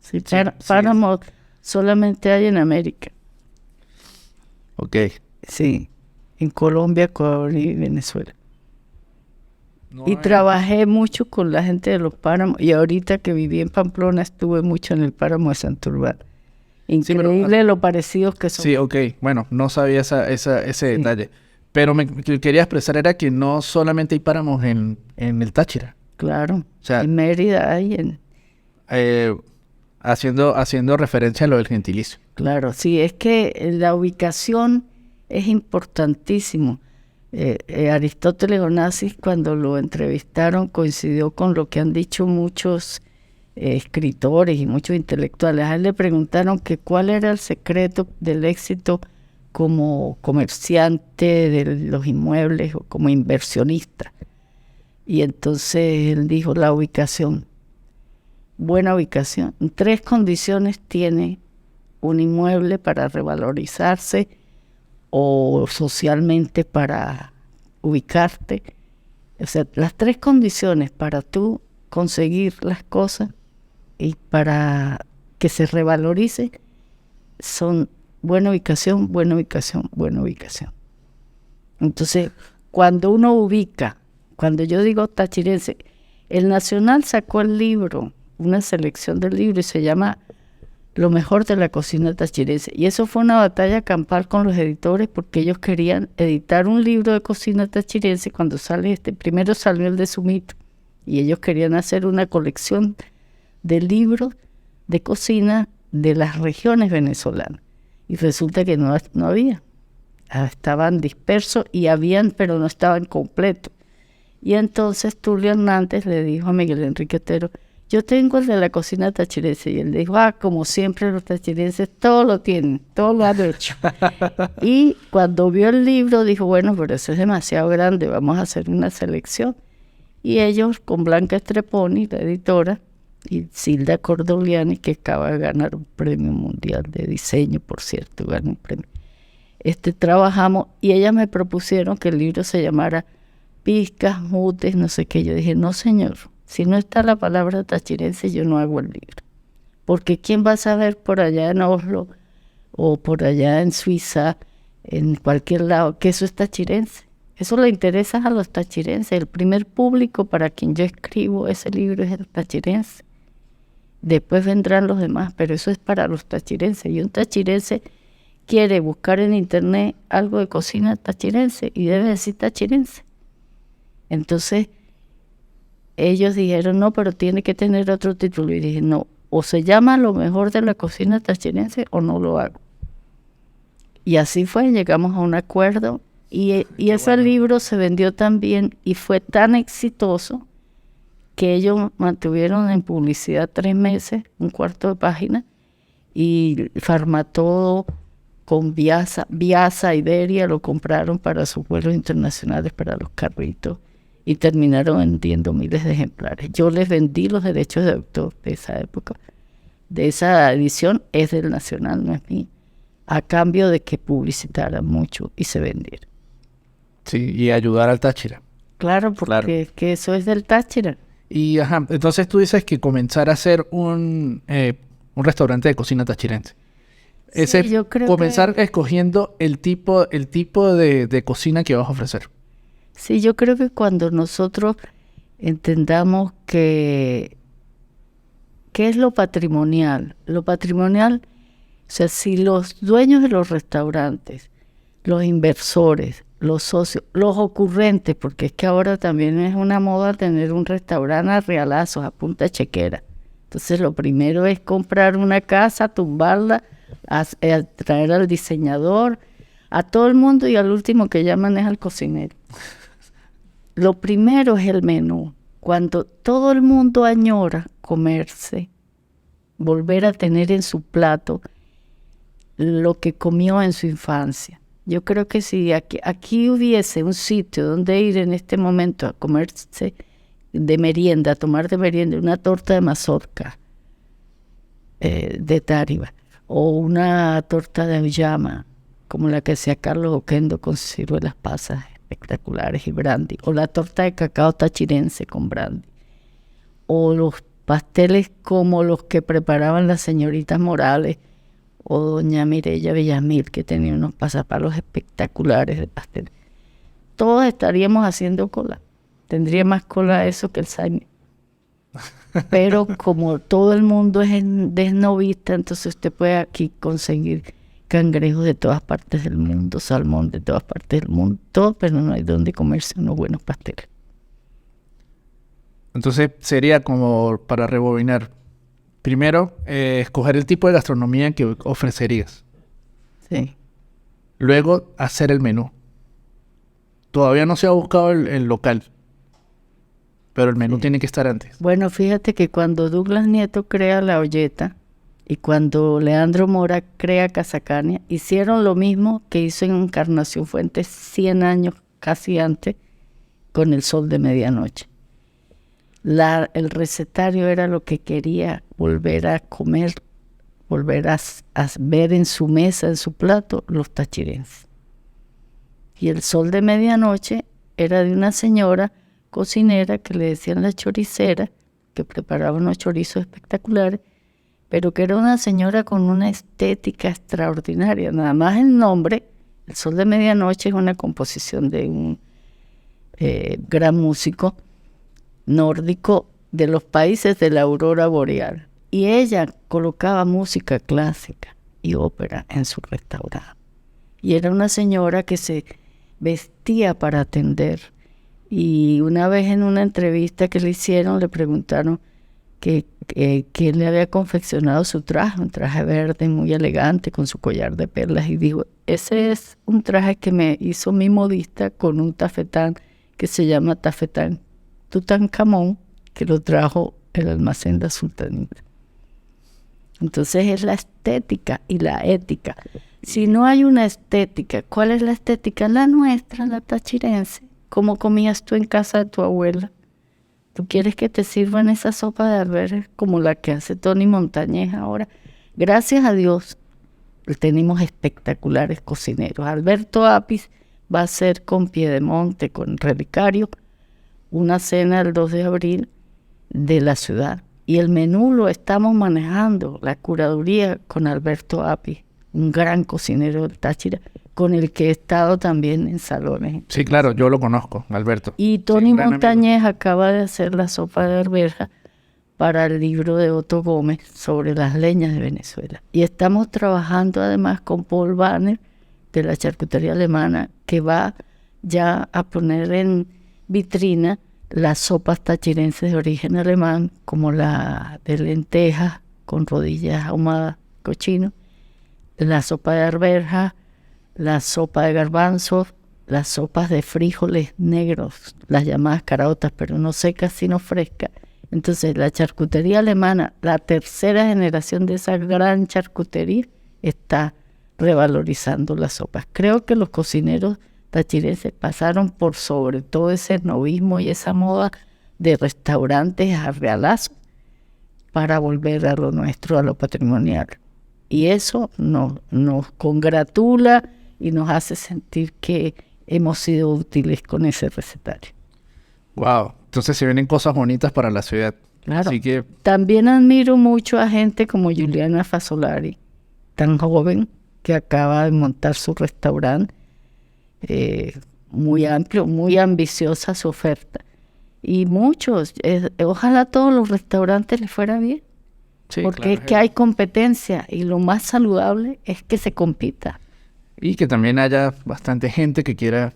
Sí, páramos solamente hay en América.
Ok.
Sí. En Colombia, Ecuador y Venezuela. Y trabajé mucho con la gente de los páramos, y ahorita que viví en Pamplona estuve mucho en el páramo de Santurbán. Increíble lo parecidos que son.
Sí, ok. Bueno, no sabía ese detalle. Pero lo que quería expresar era que no solamente hay páramos en el Táchira.
Claro.
O sea,
en Mérida hay
haciendo referencia a lo del gentilicio.
Claro, sí, es que la ubicación es importantísimo. Aristóteles Onassis, cuando lo entrevistaron, coincidió con lo que han dicho muchos escritores y muchos intelectuales. A él le preguntaron que cuál era el secreto del éxito como comerciante de los inmuebles o como inversionista. Y entonces él dijo la ubicación. Buena ubicación. 3 condiciones tiene un inmueble para revalorizarse o socialmente para ubicarte. O sea, las 3 condiciones para tú conseguir las cosas y para que se revalorice son buena ubicación, buena ubicación, buena ubicación. Entonces, cuando uno ubica, cuando yo digo tachirense, el Nacional sacó el libro, una selección del libro, y se llama Lo mejor de la cocina tachirense. Y eso fue una batalla campal con los editores, porque ellos querían editar un libro de cocina tachirense. Cuando sale primero salió el de Sumito, y ellos querían hacer una colección de libros de cocina de las regiones venezolanas. Y resulta que no había. Estaban dispersos y habían, pero no estaban completos. Y entonces Tulio Hernández le dijo a Miguel Enrique Otero: yo tengo el de la cocina tachirense. Y él dijo: como siempre los tachirenses todo lo tienen, todo lo han hecho. Y cuando vio el libro dijo: bueno, pero eso es demasiado grande, vamos a hacer una selección. Y ellos, con Blanca Streponi, la editora, y Silda Cordoliani, que acaba de ganar un premio mundial de diseño, por cierto, ganó un premio. trabajamos y ellas me propusieron que el libro se llamara Pizcas, Mutes, no sé qué. Yo dije, no señor, si no está la palabra tachirense yo no hago el libro. Porque ¿quién va a saber por allá en Oslo o por allá en Suiza, en cualquier lado, que eso es tachirense? Eso le interesa a los tachirenses. El primer público para quien yo escribo ese libro es el tachirense. Después vendrán los demás, pero eso es para los tachirenses. Y un tachirense quiere buscar en internet algo de cocina tachirense y debe decir tachirense. Entonces, ellos dijeron, no, pero tiene que tener otro título. Y dije, no, o se llama Lo mejor de la cocina tachirense o no lo hago. Y así fue, llegamos a un acuerdo y ese libro se vendió tan bien y fue tan exitoso que ellos mantuvieron en publicidad 3 meses, un cuarto de página, y Farmatodo con Viasa, Iberia lo compraron para sus vuelos internacionales, para los carritos, y terminaron vendiendo miles de ejemplares. Yo les vendí los derechos de autor de esa época. De esa edición es del Nacional, no es mío, a cambio de que publicitaran mucho y se vendiera.
Sí, y ayudar al Táchira.
Claro, porque es que eso es del Táchira.
Y entonces tú dices que comenzar a hacer un restaurante de cocina tachirense.
Sí, yo creo
comenzar escogiendo el tipo de cocina que vas a ofrecer.
Sí, yo creo que cuando nosotros entendamos qué es lo patrimonial, o sea, si los dueños de los restaurantes, los inversores, los socios, los ocurrentes, porque es que ahora también es una moda tener un restaurante a realazos, a punta chequera. Entonces lo primero es comprar una casa, tumbarla, traer al diseñador, a todo el mundo, y al último que llaman es al cocinero. Lo primero es el menú. Cuando todo el mundo añora comerse, volver a tener en su plato lo que comió en su infancia. Yo creo que si aquí hubiese un sitio donde ir en este momento a comerse de merienda, a tomar de merienda una torta de mazorca de Táriba, o una torta de auyama, como la que hacía Carlos Oquendo con ciruelas pasas espectaculares y brandy, o la torta de cacao tachirense con brandy, o los pasteles como los que preparaban las señoritas Morales o doña Mireya Villamil, que tenía unos pasapalos espectaculares de pastel. Todos estaríamos haciendo cola. Tendría más cola eso que el Saime. Pero como todo el mundo es desnovista, entonces usted puede aquí conseguir cangrejos de todas partes del mundo, salmón de todas partes del mundo, todo, pero no hay donde comerse unos buenos pasteles.
Entonces sería como para rebobinar. Primero, escoger el tipo de gastronomía que ofrecerías.
Sí.
Luego, hacer el menú. Todavía no se ha buscado el local, pero el menú tiene que estar antes.
Bueno, fíjate que cuando Douglas Nieto crea La Olleta y cuando Leandro Mora crea Casacania, hicieron lo mismo que hizo en Encarnación Fuentes 100 años casi antes con El Sol de Medianoche. El recetario era lo que quería volver a comer, volver a ver en su mesa, en su plato, los tachirenses. Y El Sol de Medianoche era de una señora cocinera que le decían la choricera, que preparaba unos chorizos espectaculares, pero que era una señora con una estética extraordinaria. Nada más el nombre, El Sol de Medianoche, es una composición de un gran músico nórdico de los países de la aurora boreal. Y ella colocaba música clásica y ópera en su restaurante. Y era una señora que se vestía para atender. Y una vez en una entrevista que le hicieron, le preguntaron quién le había confeccionado su traje, un traje verde muy elegante con su collar de perlas. Y dijo, ese es un traje que me hizo mi modista con un tafetán que se llama tafetán Tutankamón, que lo trajo el almacén de la sultanita. Entonces es la estética y la ética. Si no hay una estética, ¿cuál es la estética? La nuestra, la tachirense. ¿Cómo comías tú en casa de tu abuela? ¿Tú quieres que te sirvan esa sopa de arvejas como la que hace Tony Montañez ahora? Gracias a Dios, tenemos espectaculares cocineros. Alberto Apis va a hacer con Piedemonte, con Relicario, una cena el 2 de abril de la ciudad. Y el menú lo estamos manejando, la curaduría, con Alberto Apis, un gran cocinero del Táchira, con el que he estado también en salones.
Sí, claro, yo lo conozco, Alberto.
Y Tony Montañez acaba de hacer la sopa de arveja para el libro de Otto Gómez sobre las leñas de Venezuela. Y estamos trabajando además con Paul Banner de la charcutería alemana, que va ya a poner en vitrina las sopas tachirenses de origen alemán, como la de lentejas con rodillas ahumadas, cochino, la sopa de arveja, la sopa de garbanzos, las sopas de frijoles negros, las llamadas caraotas, pero no secas sino frescas. Entonces la charcutería alemana, la tercera generación de esa gran charcutería, está revalorizando las sopas. Creo que los cocineros tachirenses pasaron por sobre todo ese novismo y esa moda de restaurantes a realazo para volver a lo nuestro, a lo patrimonial. Y eso nos congratula y nos hace sentir que hemos sido útiles con ese recetario.
Wow, entonces se vienen cosas bonitas para la ciudad.
Claro.
Así que
También admiro mucho a gente como Juliana Fasolari, tan joven, que acaba de montar su restaurante, muy amplio, muy ambiciosa su oferta. Y muchos, ojalá todos los restaurantes les fuera bien,
sí,
porque
claro,
es que hay competencia y lo más saludable es que se compita.
y que también haya bastante gente que quiera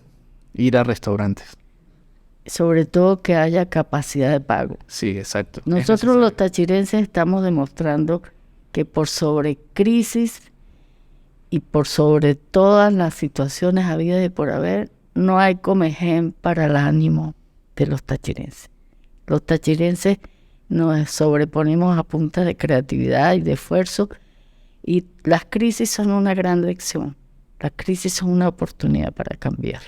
ir a restaurantes.
Sobre todo que haya capacidad de pago.
Sí, exacto.
Nosotros los tachirenses estamos demostrando que por sobre crisis y por sobre todas las situaciones habidas y por haber, no hay comején para el ánimo de los tachirenses. Los tachirenses nos sobreponemos a punta de creatividad y de esfuerzo, y las crisis son una gran lección. Las crisis son una oportunidad para cambiar,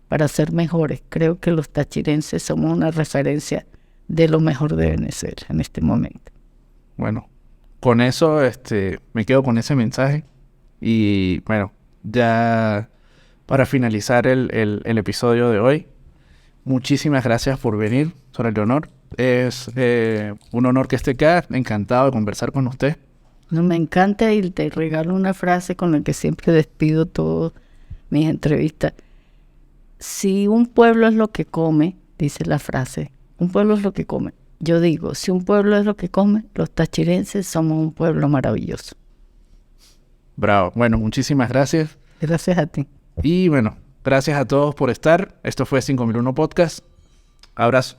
para ser mejores. Creo que los tachirenses somos una referencia de lo mejor de Venezuela en este momento.
Bueno, con eso me quedo con ese mensaje. Y bueno, ya para finalizar el episodio de hoy, muchísimas gracias por venir, Sora Leonor. Es un honor que esté acá, encantado de conversar con usted.
No, me encanta, y te regalo una frase con la que siempre despido todas mis entrevistas. Si un pueblo es lo que come, dice la frase, un pueblo es lo que come. Yo digo, si un pueblo es lo que come, los tachirenses somos un pueblo maravilloso.
Bravo. Bueno, muchísimas gracias.
Gracias a ti.
Y bueno, gracias a todos por estar. Esto fue 5001 Podcast. Abrazo.